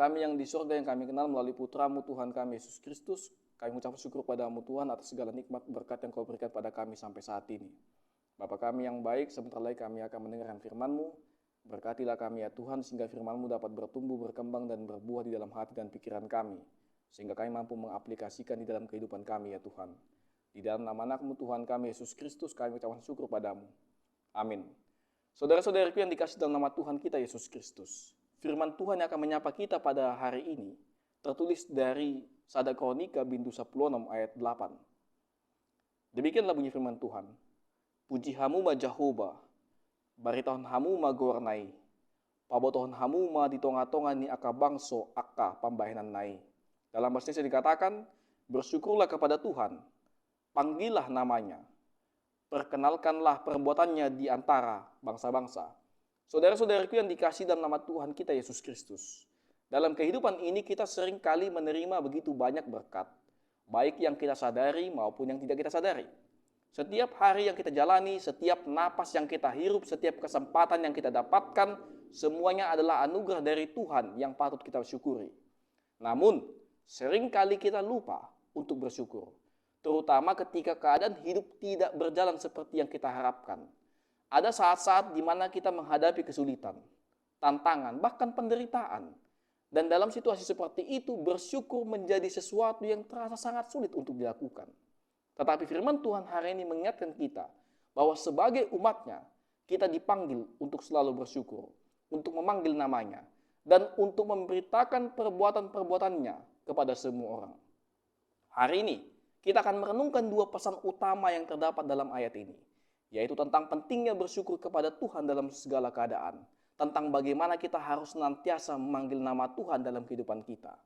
kami yang di surga yang kami kenal melalui Putramu Tuhan kami Yesus Kristus, kami mengucap syukur padamu Tuhan atas segala nikmat berkat yang kau berikan pada kami sampai saat ini. Bapa kami yang baik, sebentar lagi kami akan mendengarkan firman-Mu. Berkatilah kami ya Tuhan, sehingga firman-Mu dapat bertumbuh, berkembang, dan berbuah di dalam hati dan pikiran kami, sehingga kami mampu mengaplikasikan di dalam kehidupan kami ya Tuhan. Di dalam nama anak-Mu Tuhan kami Yesus Kristus, kami mengucapkan syukur padamu. Amin. Saudara-saudariku yang dikasih dalam nama Tuhan kita Yesus Kristus, firman Tuhan yang akan menyapa kita pada hari ini tertulis dari 1 Kronika bintu 16 ayat 8. Demikianlah bunyi firman Tuhan. Puji hamu ma Jehovah, baritohon hamu ma gornai, pabotohon hamu ma di tonga-tonga ni aka bangso aka pambahenan nai. Dalam bahasa Indonesia dikatakan, bersyukurlah kepada Tuhan, panggillah namanya, perkenalkanlah perbuatannya di antara bangsa-bangsa. Saudara-saudariku yang dikasih dalam nama Tuhan kita Yesus Kristus, dalam kehidupan ini kita sering kali menerima begitu banyak berkat, baik yang kita sadari maupun yang tidak kita sadari. Setiap hari yang kita jalani, setiap napas yang kita hirup, setiap kesempatan yang kita dapatkan, semuanya adalah anugerah dari Tuhan yang patut kita syukuri. Namun, seringkali kita lupa untuk bersyukur, terutama ketika keadaan hidup tidak berjalan seperti yang kita harapkan. Ada saat-saat di mana kita menghadapi kesulitan, tantangan, bahkan penderitaan. Dan dalam situasi seperti itu, bersyukur menjadi sesuatu yang terasa sangat sulit untuk dilakukan. Tetapi firman Tuhan hari ini mengingatkan kita bahwa sebagai umatnya, kita dipanggil untuk selalu bersyukur, untuk memanggil namanya, dan untuk memberitakan perbuatan-perbuatannya kepada semua orang. Hari ini, kita akan merenungkan dua pesan utama yang terdapat dalam ayat ini, yaitu tentang pentingnya bersyukur kepada Tuhan dalam segala keadaan, tentang bagaimana kita harus senantiasa memanggil nama Tuhan dalam kehidupan kita.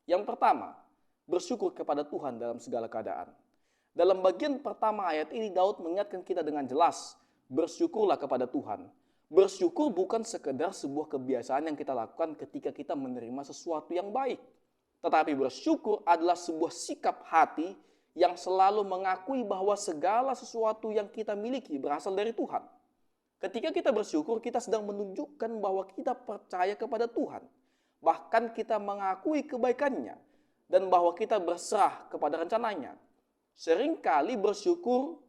Yang pertama, bersyukur kepada Tuhan dalam segala keadaan. Dalam bagian pertama ayat ini, Daud mengingatkan kita dengan jelas, bersyukurlah kepada Tuhan. Bersyukur bukan sekedar sebuah kebiasaan yang kita lakukan ketika kita menerima sesuatu yang baik. Tetapi bersyukur adalah sebuah sikap hati yang selalu mengakui bahwa segala sesuatu yang kita miliki berasal dari Tuhan. Ketika kita bersyukur, kita sedang menunjukkan bahwa kita percaya kepada Tuhan. Bahkan kita mengakui kebaikannya dan bahwa kita berserah kepada rencananya. Seringkali bersyukur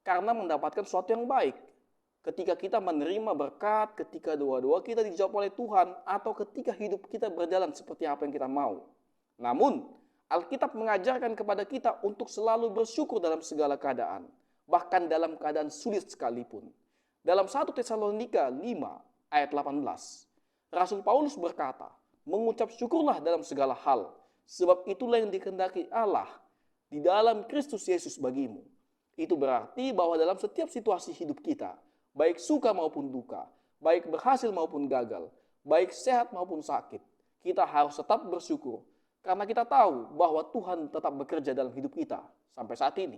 karena mendapatkan sesuatu yang baik. Ketika kita menerima berkat, ketika doa-doa kita dijawab oleh Tuhan, atau ketika hidup kita berjalan seperti apa yang kita mau. Namun, Alkitab mengajarkan kepada kita untuk selalu bersyukur dalam segala keadaan, bahkan dalam keadaan sulit sekalipun. Dalam 1 Tesalonika 5 ayat 18, Rasul Paulus berkata, mengucap syukurlah dalam segala hal, sebab itulah yang dikehendaki Allah di dalam Kristus Yesus bagimu. Itu berarti bahwa dalam setiap situasi hidup kita, baik suka maupun duka, baik berhasil maupun gagal, baik sehat maupun sakit, kita harus tetap bersyukur. Karena kita tahu bahwa Tuhan tetap bekerja dalam hidup kita sampai saat ini.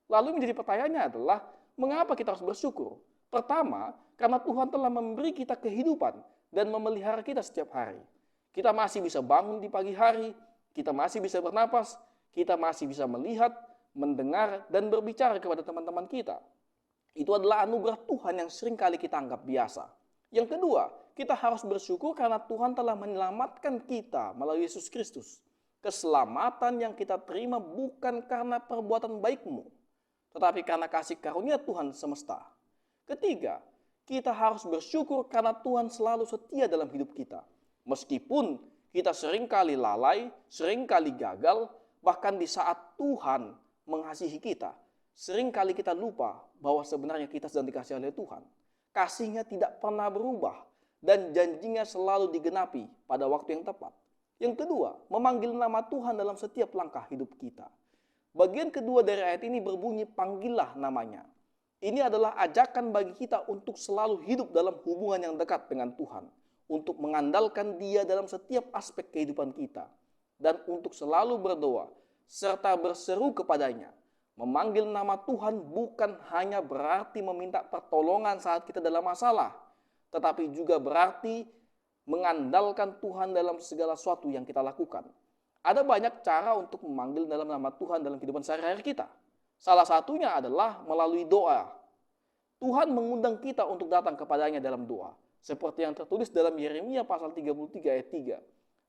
Lalu menjadi pertanyaannya adalah, mengapa kita harus bersyukur? Pertama, karena Tuhan telah memberi kita kehidupan dan memelihara kita setiap hari. Kita masih bisa bangun di pagi hari, kita masih bisa bernapas, kita masih bisa melihat, mendengar, dan berbicara kepada teman-teman kita. Itu adalah anugerah Tuhan yang seringkali kita anggap biasa. Yang kedua, kita harus bersyukur karena Tuhan telah menyelamatkan kita melalui Yesus Kristus. Keselamatan yang kita terima bukan karena perbuatan baikmu, tetapi karena kasih karunia Tuhan semesta. Ketiga, kita harus bersyukur karena Tuhan selalu setia dalam hidup kita. Meskipun kita seringkali lalai, seringkali gagal, bahkan di saat Tuhan mengasihi kita, seringkali kita lupa bahwa sebenarnya kita sedang dikasihi oleh Tuhan. Kasihnya tidak pernah berubah dan janjinya selalu digenapi pada waktu yang tepat. Yang kedua, memanggil nama Tuhan dalam setiap langkah hidup kita. Bagian kedua dari ayat ini berbunyi, panggillah namanya. Ini adalah ajakan bagi kita untuk selalu hidup dalam hubungan yang dekat dengan Tuhan, untuk mengandalkan Dia dalam setiap aspek kehidupan kita, dan untuk selalu berdoa serta berseru kepadanya. Memanggil nama Tuhan bukan hanya berarti meminta pertolongan saat kita dalam masalah, tetapi juga berarti mengandalkan Tuhan dalam segala sesuatu yang kita lakukan. Ada banyak cara untuk memanggil dalam nama Tuhan dalam kehidupan sehari-hari kita. Salah satunya adalah melalui doa. Tuhan mengundang kita untuk datang kepadanya dalam doa. Seperti yang tertulis dalam Yeremia pasal 33 ayat 3.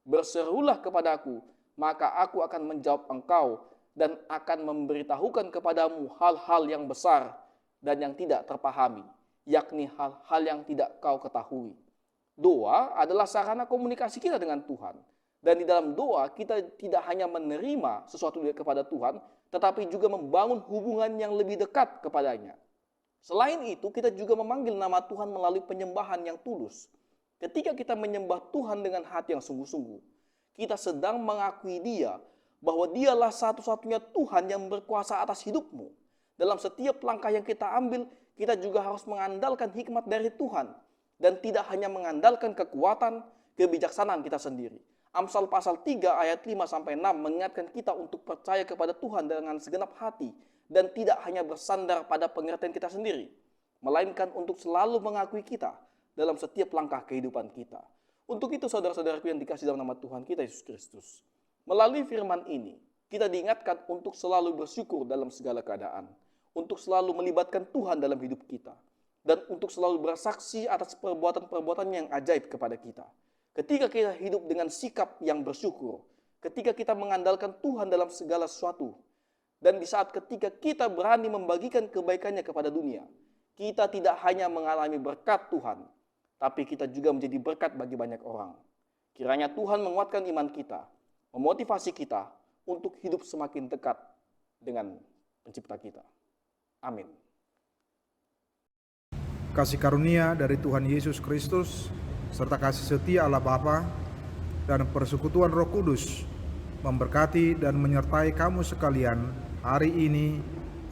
Berserulah kepadaku, maka aku akan menjawab engkau dan akan memberitahukan kepadamu hal-hal yang besar dan yang tidak terpahami, yakni hal-hal yang tidak kau ketahui. Doa adalah sarana komunikasi kita dengan Tuhan. Dan di dalam doa kita tidak hanya menerima sesuatu kepada Tuhan, tetapi juga membangun hubungan yang lebih dekat kepadanya. Selain itu, kita juga memanggil nama Tuhan melalui penyembahan yang tulus. Ketika kita menyembah Tuhan dengan hati yang sungguh-sungguh, kita sedang mengakui Dia bahwa Dialah satu-satunya Tuhan yang berkuasa atas hidupmu. Dalam setiap langkah yang kita ambil, kita juga harus mengandalkan hikmat dari Tuhan dan tidak hanya mengandalkan kekuatan, kebijaksanaan kita sendiri. Amsal pasal 3 ayat 5-6 mengingatkan kita untuk percaya kepada Tuhan dengan segenap hati dan tidak hanya bersandar pada pengertian kita sendiri, melainkan untuk selalu mengakui kita dalam setiap langkah kehidupan kita. Untuk itu saudara-saudaraku yang dikasih dalam nama Tuhan kita Yesus Kristus, melalui firman ini kita diingatkan untuk selalu bersyukur dalam segala keadaan, untuk selalu melibatkan Tuhan dalam hidup kita, dan untuk selalu bersaksi atas perbuatan-perbuatan yang ajaib kepada kita. Ketika kita hidup dengan sikap yang bersyukur, ketika kita mengandalkan Tuhan dalam segala sesuatu, dan di saat ketika kita berani membagikan kebaikannya kepada dunia, kita tidak hanya mengalami berkat Tuhan, tapi kita juga menjadi berkat bagi banyak orang. Kiranya Tuhan menguatkan iman kita, memotivasi kita untuk hidup semakin dekat dengan Pencipta kita. Amin. Kasih karunia dari Tuhan Yesus Kristus, serta kasih setia Allah Bapa dan persekutuan Roh Kudus memberkati dan menyertai kamu sekalian hari ini,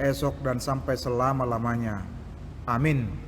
esok, dan sampai selama-lamanya. Amin.